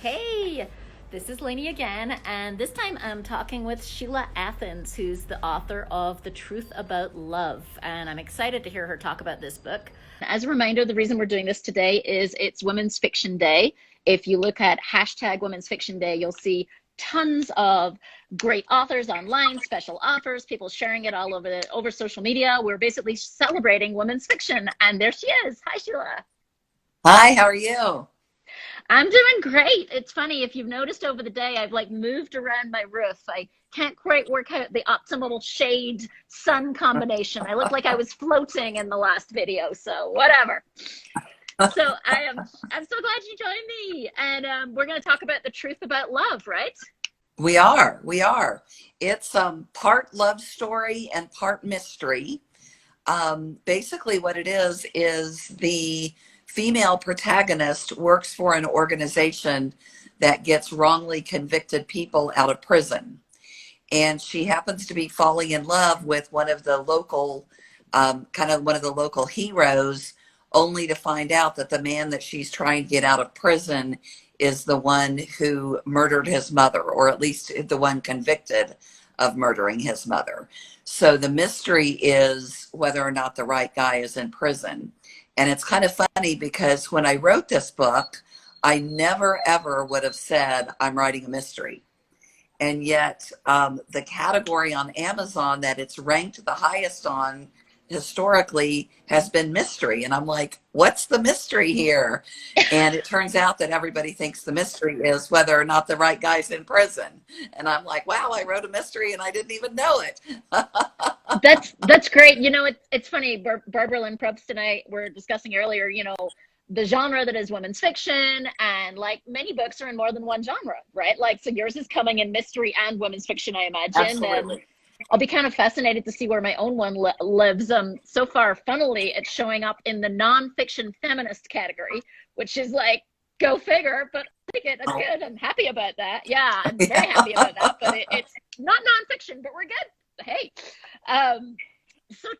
Hey, this is Lainey again, and this time I'm talking with Sheila Athens, who's the author of The Truth About Love, and I'm excited to hear her talk about this book. As a reminder, the reason we're doing this today is it's Women's Fiction Day. If you look at hashtag Women's Fiction Day, you'll see tons of great authors online, special offers, people sharing it all over social media. We're basically celebrating women's fiction, and there she is. Hi, Sheila. Hi, how are you? I'm doing great. It's funny, if you've noticed over the day, I've like moved around my roof. I can't quite work out the optimal shade sun combination. I look like I was floating in the last video, so whatever. So I'm so glad you joined me, and we're going to talk about the truth about love, right? We are. It's part love story and part mystery. Basically what it is the female protagonist works for an organization that gets wrongly convicted people out of prison. And she happens to be falling in love with one of the local, one of the local heroes, only to find out that the man that she's trying to get out of prison is the one who murdered his mother, or at least the one convicted of murdering his mother. So the mystery is whether or not the right guy is in prison. And it's kind of funny because when I wrote this book, I never ever would have said I'm writing a mystery. And yet the category on Amazon that it's ranked the highest on historically has been mystery. And I'm like, what's the mystery here? And it turns out that everybody thinks the mystery is whether or not the right guy's in prison. And I'm like, wow, I wrote a mystery and I didn't even know it. That's great. You know, it's funny. Barbara Lynn Probst and I were discussing earlier, the genre that is women's fiction, and like many books are in more than one genre, right? Like, so yours is coming in mystery and women's fiction, I imagine. Absolutely. And I'll be kind of fascinated to see where my own one lives. So far, funnily, it's showing up in the nonfiction feminist category, which is like, go figure, but I think that's good. I'm happy about that. Yeah, I'm very happy about that, but it's not nonfiction, but we're good. Hey, so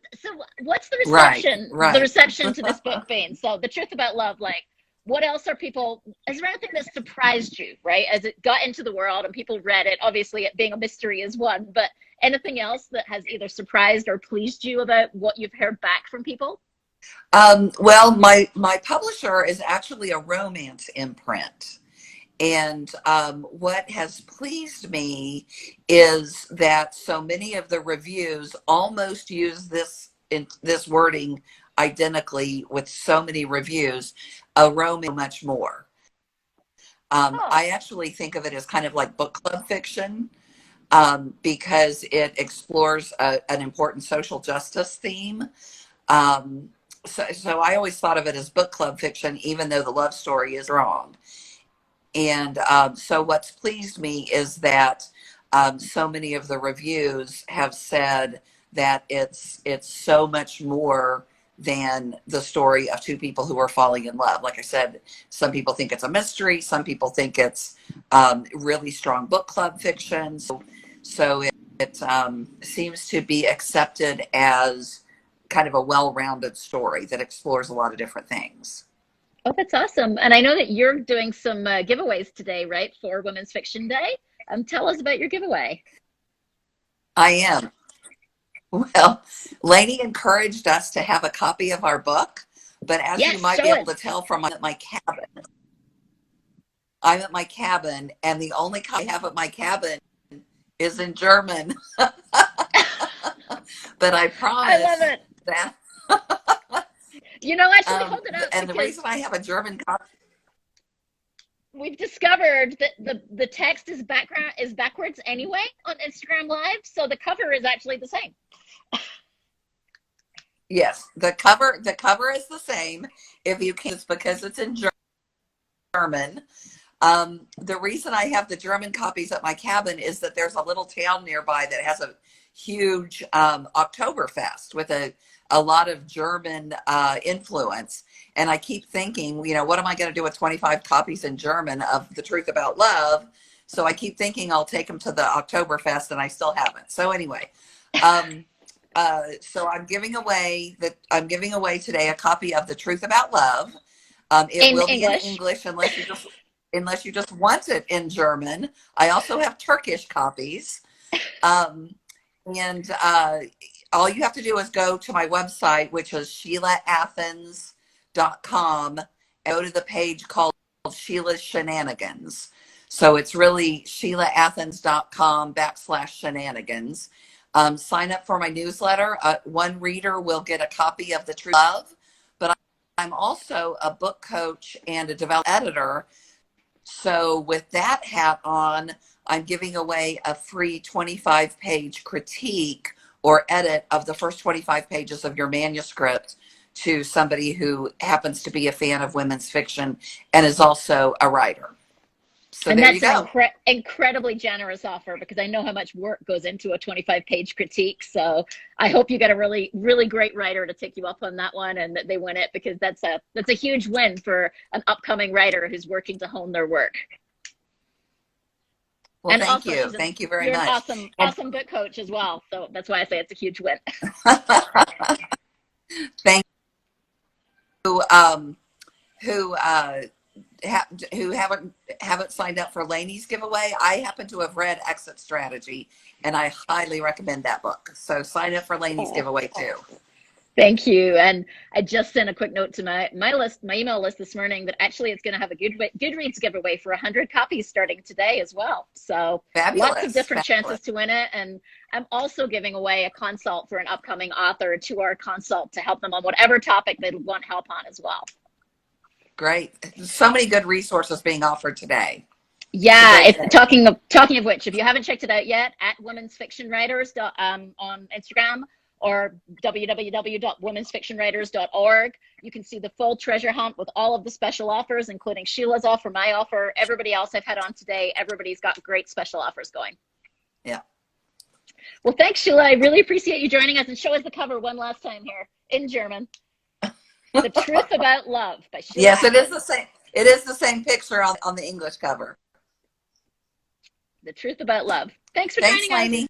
what's the reception? Right. The reception to this book, Vane. So the truth about love, like, what else are people? Is there anything that surprised you, right, as it got into the world and people read it? Obviously, it being a mystery is one, but anything else that has either surprised or pleased you about what you've heard back from people? Well, my publisher is actually a romance imprint. And what has pleased me is that so many of the reviews almost use this wording identically with so many reviews, a romance much more. I actually think of it as kind of like book club fiction, because it explores an important social justice theme. So I always thought of it as book club fiction, even though the love story is wrong. And so what's pleased me is that so many of the reviews have said that it's so much more than the story of two people who are falling in love. Like I said, some people think it's a mystery. Some people think it's really strong book club fiction. So it seems to be accepted as kind of a well-rounded story that explores a lot of different things. Oh, that's awesome. And I know that you're doing some giveaways today, right, for Women's Fiction Day. Tell us about your giveaway. I am. Well, Lainey encouraged us to have a copy of our book, but as you might be able to tell from my cabin, I'm at my cabin, and the only copy I have at my cabin is in German. But I promise I love it. that. Actually, hold it up. And the reason I have a German copy, we've discovered that the text is backwards anyway on Instagram Live, so the cover is actually the same. yes, the cover is the same. If you can, it's because it's in German. The reason I have the German copies at my cabin is that there's a little town nearby that has a huge Oktoberfest with a lot of German influence. And I keep thinking, what am I going to do with 25 copies in German of The Truth About Love? So I keep thinking I'll take them to the Oktoberfest, and I still haven't. So anyway, so I'm giving away today a copy of The Truth About Love. It will be in English unless you just unless you just want it in German. I also have Turkish copies. And all you have to do is go to my website, which is SheilaAthens.com, and go to the page called Sheila's Shenanigans. So it's really SheilaAthens.com/shenanigans. Sign up for my newsletter. One reader will get a copy of The True Love, but I'm also a book coach and a development editor. So with that hat on, I'm giving away a free 25-page critique or edit of the first 25 pages of your manuscript to somebody who happens to be a fan of women's fiction and is also a writer. So and there that's you go. an incredibly generous offer, because I know how much work goes into a 25-page critique. So I hope you get a really, really great writer to take you up on that one, and that they win it, because that's a huge win for an upcoming writer who's working to hone their work. Well, And thank also, you. Thank you very you're much. an awesome book coach as well. So that's why I say it's a huge win. Thank you. Who haven't signed up for Lainey's giveaway, I happen to have read Exit Strategy, and I highly recommend that book. So sign up for Lainey's giveaway too. Thank you. And I just sent a quick note to my email list this morning that actually it's going to have a Goodreads giveaway for 100 copies starting today as well. So Fabulous. Lots of different chances to win it. And I'm also giving away a consult for an upcoming author, a 2-hour consult to help them on whatever topic they want help on as well. Great. So many good resources being offered today. Yeah, talking of which, if you haven't checked it out yet, at Women's Fiction Writers on Instagram, or www.womensfictionwriters.org. You can see the full treasure hunt with all of the special offers, including Sheila's offer, my offer, everybody else I've had on today. Everybody's got great special offers going. Yeah. Well, thanks, Sheila. I really appreciate you joining us, and show us the cover one last time here in German. The Truth About Love by Sheila. Yes, it is the same. It is the same picture on the English cover. The Truth About Love. Thanks for joining us. Lainey.